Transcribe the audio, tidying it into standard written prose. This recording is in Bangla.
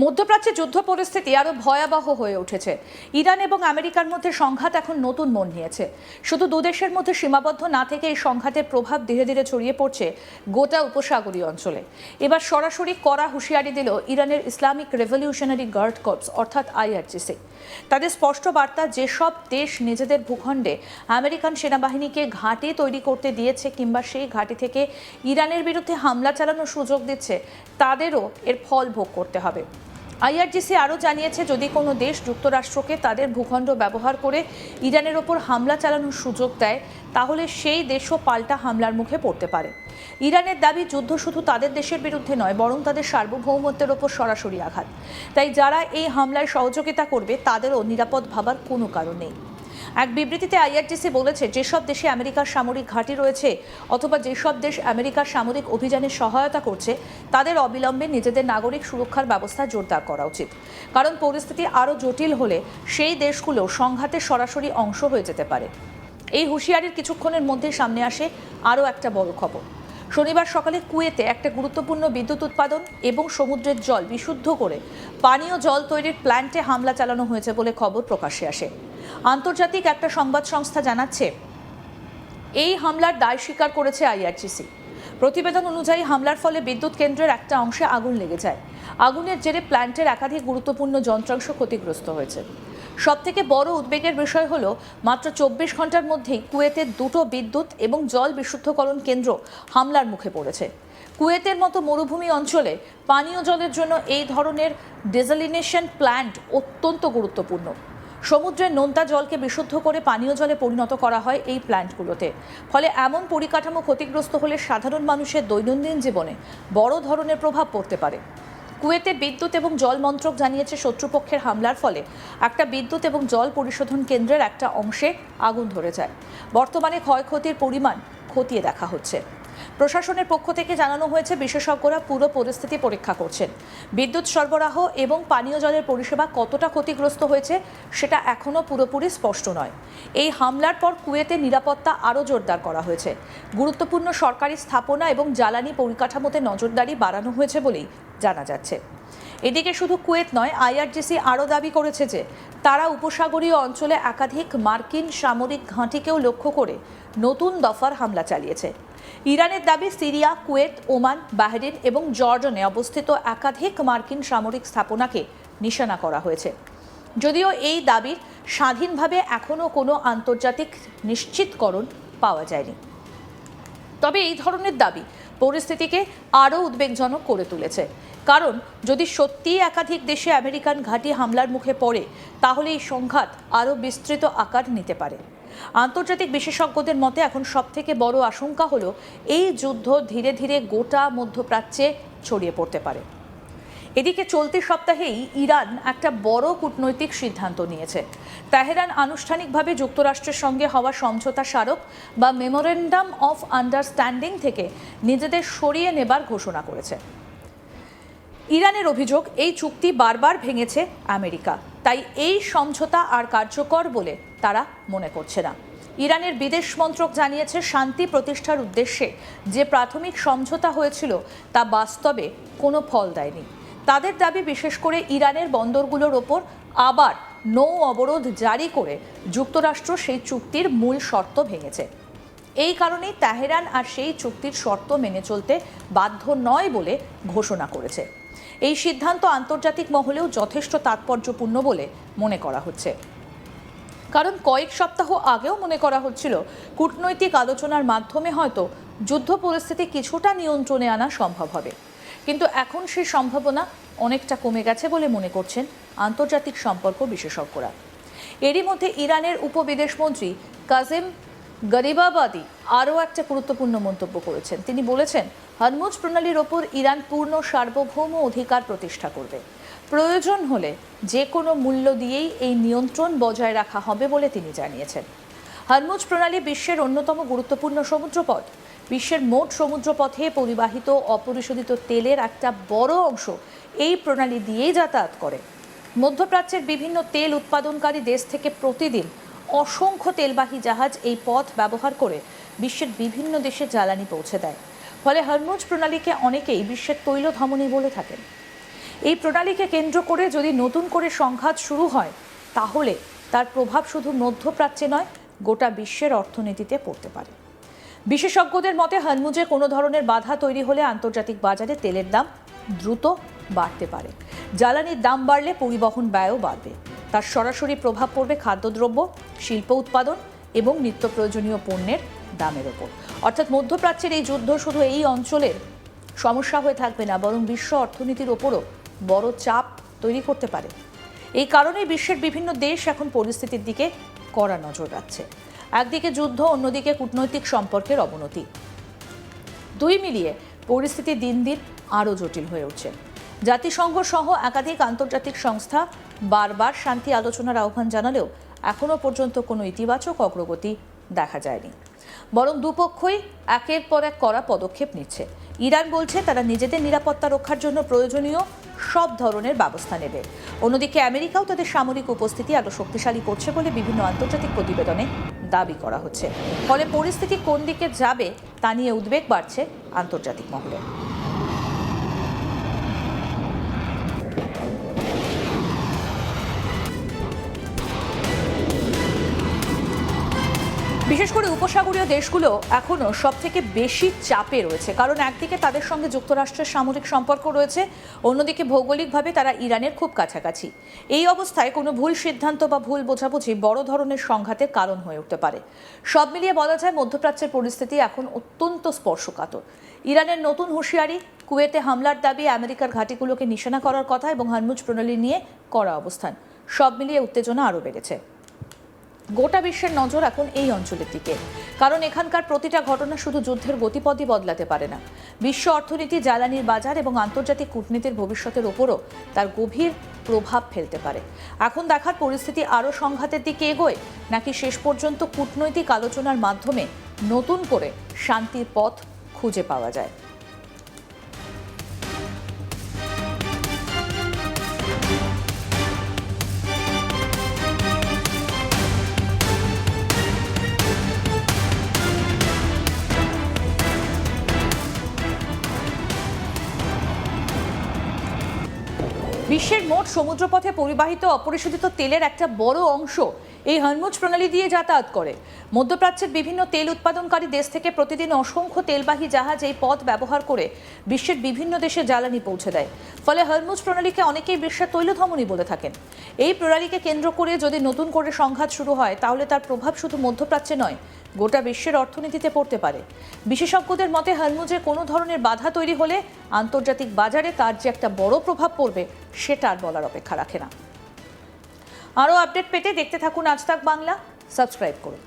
মধ্যপ্রাচ্যে যুদ্ধ পরিস্থিতি আরো ভয়াবহ হয়ে উঠেছে। ইরান এবং আমেরিকার মধ্যে সংঘাত এখন নতুন মোড় নিয়েছে। শুধু দুদেশের মধ্যে সীমাবদ্ধ না থেকে এই সংঘাতের প্রভাব ধীরে ধীরে ছড়িয়ে পড়ছে গোটা উপসাগরীয় অঞ্চলে। এবার সরাসরি কড়া হুঁশিয়ারি দিল ইরানের ইসলামিক রেভলিউশনারি গার্ড কর্পস অর্থাৎ IRGC। তাদের স্পষ্ট বার্তা, যেসব দেশ নিজেদের ভূখণ্ডে আমেরিকান সেনাবাহিনীকে ঘাঁটি তৈরি করতে দিয়েছে কিংবা সেই ঘাঁটি থেকে ইরানের বিরুদ্ধে হামলা চালানোর সুযোগ দিচ্ছে, তাদেরও এর ফল ভোগ করতে হবে। IRGC আরও জানিয়েছে, যদি কোনো দেশ যুক্তরাষ্ট্রকে তাদের ভূখণ্ড ব্যবহার করে ইরানের ওপর হামলা চালানোর সুযোগ দেয়, তাহলে সেই দেশও পাল্টা হামলার মুখে পড়তে পারে। ইরানের দাবি, যুদ্ধ শুধু তাদের দেশের বিরুদ্ধে নয়, বরং তাদের সার্বভৌমত্বের ওপর সরাসরি আঘাত। তাই যারা এই হামলায় সহযোগিতা করবে তাদেরও নিরাপদ ভাবার কোনো কারণ নেই। এক বিবৃতিতে IRGC বলেছে, যেসব দেশে আমেরিকার সামরিক ঘাঁটি রয়েছে অথবা যেসব দেশ আমেরিকার সামরিক অভিযানে সহায়তা করছে, তাদের অবিলম্বে নিজেদের নাগরিক সুরক্ষার ব্যবস্থা জোরদার করা উচিত। কারণ পরিস্থিতি আরও জটিল হলে সেই দেশগুলো সংঘাতের সরাসরি অংশ হয়ে যেতে পারে। এই হুঁশিয়ারির কিছুক্ষণের মধ্যে সামনে আসে আরও একটা বড় খবর। শনিবার সকালে কুয়েতে একটা গুরুত্বপূর্ণ বিদ্যুৎ উৎপাদন এবং সমুদ্রের জল বিশুদ্ধ করে পানীয় জল তৈরির প্ল্যান্টে হামলা চালানো হয়েছে বলে খবর প্রকাশ্যে আসে। আন্তর্জাতিক একটা সংবাদ সংস্থা জানাচ্ছে, এই হামলার দায় স্বীকার করেছে IRGC। প্রতিবেদন অনুযায়ী হামলার ফলে বিদ্যুৎ কেন্দ্রের একটা অংশে আগুন লেগে যায়। আগুনের জেরে প্ল্যান্টের একাধিক গুরুত্বপূর্ণ যন্ত্রাংশ ক্ষতিগ্রস্ত হয়েছে। সবথেকে বড় উদ্বেগের বিষয় হলো, মাত্র 24 ঘন্টার মধ্যেই কুয়েতের দুটো বিদ্যুৎ এবং জল বিশুদ্ধকরণ কেন্দ্র হামলার মুখে পড়েছে। কুয়েতের মতো মরুভূমি অঞ্চলে পানীয় জলের জন্য এই ধরনের ডেসালিনেশন প্ল্যান্ট অত্যন্ত গুরুত্বপূর্ণ। সমুদ্রের নোনতা জলকে বিশুদ্ধ করে পানীয় জলে পরিণত করা হয় এই প্ল্যান্টগুলোতে। ফলে এমন পরিকাঠামো ক্ষতিগ্রস্ত হলে সাধারণ মানুষের দৈনন্দিন জীবনে বড় ধরনের প্রভাব পড়তে পারে। কুয়েতে বিদ্যুৎ এবং জল মন্ত্রক জানিয়েছে, শত্রুপক্ষের হামলার ফলে একটা বিদ্যুৎ এবং জল পরিশোধন কেন্দ্রের একটা অংশে আগুন ধরে যায়। বর্তমানে ক্ষয়ক্ষতির পরিমাণ খতিয়ে দেখা হচ্ছে। প্রশাসনের পক্ষ থেকে জানানো হয়েছে, বিশেষজ্ঞরা পুরো পরিস্থিতি পরীক্ষা করছেন। বিদ্যুৎ সরবরাহ এবং পানীয় জলের পরিষেবা কতটা ক্ষতিগ্রস্ত হয়েছে সেটা এখনও পুরোপুরি স্পষ্ট নয়। এই হামলার পর কুয়েতে নিরাপত্তা আরও জোরদার করা হয়েছে। গুরুত্বপূর্ণ সরকারি স্থাপনা এবং জ্বালানি পরিকাঠামোতে নজরদারি বাড়ানো হয়েছে বলেই জানা যাচ্ছে। এদিকে শুধু কুয়েত নয়, IRGC আরও দাবি করেছে যে তারা উপসাগরীয় অঞ্চলে একাধিক মার্কিন সামরিক ঘাঁটিকেও লক্ষ্য করে নতুন দফার হামলা চালিয়েছে। ইরানের দাবি, সিরিয়া, কুয়েত, ওমান, বাহরিন এবং জর্ডনে অবস্থিত একাধিক মার্কিন সামরিক স্থাপনাকে নিশানা করা হয়েছে। যদিও এই দাবির স্বাধীনভাবে এখনও কোনো আন্তর্জাতিক নিশ্চিতকরণ পাওয়া যায়নি। তবে এই ধরনের দাবি পরিস্থিতিকে আরও উদ্বেগজনক করে তুলেছে। কারণ যদি সত্যিই একাধিক দেশে আমেরিকান ঘাঁটি হামলার মুখে পড়ে, তাহলে এই সংঘাত আরও বিস্তৃত আকার নিতে পারে। আন্তর্জাতিক বিশেষজ্ঞদের মতে এখন সবথেকে বড় আশঙ্কা হলো, এই যুদ্ধ ধীরে ধীরে গোটা মধ্যপ্রাচ্যে ছড়িয়ে পড়তে পারে। এদিকে চলতি সপ্তাহেই ইরান একটা বড় কূটনৈতিক সিদ্ধান্ত নিয়েছে। তেহরান আনুষ্ঠানিকভাবে যুক্তরাষ্ট্রের সঙ্গে হওয়া সমঝোতা স্মারক বা মেমোরেন্ডাম অফ আন্ডারস্ট্যান্ডিং থেকে নিজেদের সরিয়ে নেবার ঘোষণা করেছে। ইরানের অভিযোগ, এই চুক্তি বারবার ভেঙেছে আমেরিকা, তাই এই সমঝোতা আর কার্যকর বলে তারা মনে করছে না। ইরানের বিদেশ মন্ত্রক জানিয়েছে, শান্তি প্রতিষ্ঠার উদ্দেশ্যে যে প্রাথমিক সমঝোতা হয়েছিল তা বাস্তবে কোনো ফল দেয়নি। তাদের দাবি, বিশেষ করে ইরানের বন্দরগুলোর ওপর আবার নৌ অবরোধ জারি করে যুক্তরাষ্ট্র সেই চুক্তির মূল শর্ত ভেঙেছে। এই কারণেই তেহরান আর সেই চুক্তির শর্ত মেনে চলতে বাধ্য নয় বলে ঘোষণা করেছে। এই সিদ্ধান্ত আন্তর্জাতিক মহলেও যথেষ্ট তাৎপর্যপূর্ণ বলে মনে করা হচ্ছে। কারণ কয়েক সপ্তাহ আগেও মনে করা হচ্ছিল, কূটনৈতিক আলোচনার মাধ্যমে হয়তো যুদ্ধ পরিস্থিতি কিছুটা নিয়ন্ত্রণে আনা সম্ভব হবে। কিন্তু এখন সেই সম্ভাবনা অনেকটা কমে গেছে বলে মনে করছেন আন্তর্জাতিক সম্পর্ক বিশেষজ্ঞরা। এরই মধ্যে ইরানের উপবিদেশমন্ত্রী কাজেম গরিবাবাদি আরও একটা গুরুত্বপূর্ণ মন্তব্য করেছেন। তিনি বলেছেন, হরমুজ প্রণালীর ওপর ইরান পূর্ণ সার্বভৌম অধিকার প্রতিষ্ঠা করবে। প্রয়োজন হলে যে কোনো মূল্য দিয়েই এই নিয়ন্ত্রণ বজায় রাখা হবে বলে তিনি জানিয়েছেন। হরমুজ প্রণালী বিশ্বের অন্যতম গুরুত্বপূর্ণ সমুদ্রপথ। বিশ্বের মোট সমুদ্রপথে পরিবাহিত অপরিশোধিত তেলের একটা বড় অংশ এই প্রণালী দিয়েই যাতায়াত করে। মধ্যপ্রাচ্যের বিভিন্ন তেল উৎপাদনকারী দেশ থেকে প্রতিদিন অসংখ্য তেলবাহী জাহাজ এই পথ ব্যবহার করে বিশ্বের বিভিন্ন দেশে জ্বালানি পৌঁছে দেয়। ফলে হরমুজ প্রণালীকে অনেকেই বিশ্বের তৈল ধমনী বলে থাকেন। এই প্রণালীকে কেন্দ্র করে যদি নতুন করে সংঘাত শুরু হয় তাহলে তার প্রভাব শুধু মধ্যপ্রাচ্যে নয়, গোটা বিশ্বের অর্থনীতিতে পড়তে পারে। বিশেষজ্ঞদের মতে হরমুজে কোনো ধরনের বাধা তৈরি হলে আন্তর্জাতিক বাজারে তেলের দাম দ্রুত বাড়তে পারে। জ্বালানির দাম বাড়লে পরিবহন ব্যয়ও বাড়বে। তার সরাসরি প্রভাব পড়বে খাদ্যদ্রব্য, শিল্প উৎপাদন এবং নিত্য প্রয়োজনীয় পণ্যের দামের ওপর। অর্থাৎ মধ্যপ্রাচ্যের এই যুদ্ধ শুধু এই অঞ্চলের সমস্যা হয়ে থাকবে না, বরং বিশ্ব অর্থনীতির ওপরও বড় চাপ তৈরি করতে পারে। এই কারণেই বিশ্বের বিভিন্ন দেশ এখন পরিস্থিতির দিকে কড়া নজর রাখছে। একদিকে যুদ্ধ, অন্যদিকে কূটনৈতিক সম্পর্কের অবনতি, দুই মিলিয়ে পরিস্থিতি দিন দিন আরও জটিল হয়ে উঠছে। জাতিসংঘ সহ একাধিক আন্তর্জাতিক সংস্থা বারবার শান্তি আলোচনার আহ্বান জানালেও এখনও পর্যন্ত কোনো ইতিবাচক অগ্রগতি দেখা যায়নি, বরং দুপক্ষই একের পর এক কড়া পদক্ষেপ নিচ্ছে। ইরান বলছে তারা নিজেদের নিরাপত্তা রক্ষার জন্য প্রয়োজনীয় সব ধরনের ব্যবস্থা নেবে। অন্যদিকে আমেরিকাও তাদের সামরিক উপস্থিতি আরও শক্তিশালী করছে বলে বিভিন্ন আন্তর্জাতিক প্রতিবেদনে দাবি করা হচ্ছে। ফলে পরিস্থিতি কোন দিকে যাবে তা নিয়ে উদ্বেগ বাড়ছে আন্তর্জাতিক মহলে। বিশেষ করে উপসাগরীয় দেশগুলো এখনও সবথেকে বেশি চাপে রয়েছে, কারণ একদিকে তাদের সঙ্গে যুক্তরাষ্ট্রের সামরিক সম্পর্ক রয়েছে, অন্যদিকে ভৌগোলিকভাবে তারা ইরানের খুব কাছাকাছি। এই অবস্থায় কোনো ভুল সিদ্ধান্ত বা ভুল বোঝাবুঝি বড় ধরনের সংঘাতের কারণ হয়ে উঠতে পারে। সব মিলিয়ে বলা যায় মধ্যপ্রাচ্যের পরিস্থিতি এখন অত্যন্ত স্পর্শকাতর। ইরানের নতুন হুঁশিয়ারি, কুয়েতে হামলার দাবি, আমেরিকার ঘাঁটিগুলোকে নিশানা করার কথা এবং হরমুজ প্রণালী নিয়ে কড়া অবস্থান, সব মিলিয়ে উত্তেজনা আরও বেড়েছে। গোটা বিশ্বের নজর এখন এই অঞ্চলের দিকে, কারণ এখানকার প্রতিটা ঘটনা শুধু যুদ্ধের গতিপথই বদলাতে পারে না, বিশ্ব অর্থনীতি, জ্বালানির বাজার এবং আন্তর্জাতিক কূটনীতির ভবিষ্যতের ওপরও তার গভীর প্রভাব ফেলতে পারে। এখন দেখার পরিস্থিতি আরও সংঘাতের দিকে এগোয় নাকি শেষ পর্যন্ত কূটনৈতিক আলোচনার মাধ্যমে নতুন করে শান্তির পথ খুঁজে পাওয়া যায়। বিশ্বের মোট সমুদ্রপথে পরিবাহিত অপরিশোধিত তেলের একটা বড় অংশ এই হরমুজ প্রণালী দিয়ে যাতায়াত করে। মধ্যপ্রাচ্যের বিভিন্ন তেল উৎপাদনকারী দেশ থেকে প্রতিদিন অসংখ্য তেলবাহী জাহাজ এই পথ ব্যবহার করে বিশ্বের বিভিন্ন দেশে জ্বালানি পৌঁছে দেয়। ফলে হরমুজ প্রণালীকে অনেকেই বিশ্বের তৈলধমনী বলে থাকেন। এই প্রণালীকে কেন্দ্র করে যদি নতুন করে সংঘাত শুরু হয় তাহলে তার প্রভাব শুধু মধ্যপ্রাচ্যে নয়, গোটা বিশ্বের অর্থনীতিতে পড়তে পারে। বিশেষজ্ঞদের মতে হরমুজে কোনো ধরনের বাধা তৈরি হলে আন্তর্জাতিক বাজারে তার যে একটা বড় প্রভাব পড়বে সেটা আর বলার অপেক্ষা রাখে না। আরও আপডেট পেতে দেখতে থাকুন আজ তাক বাংলা, সাবস্ক্রাইব করুন।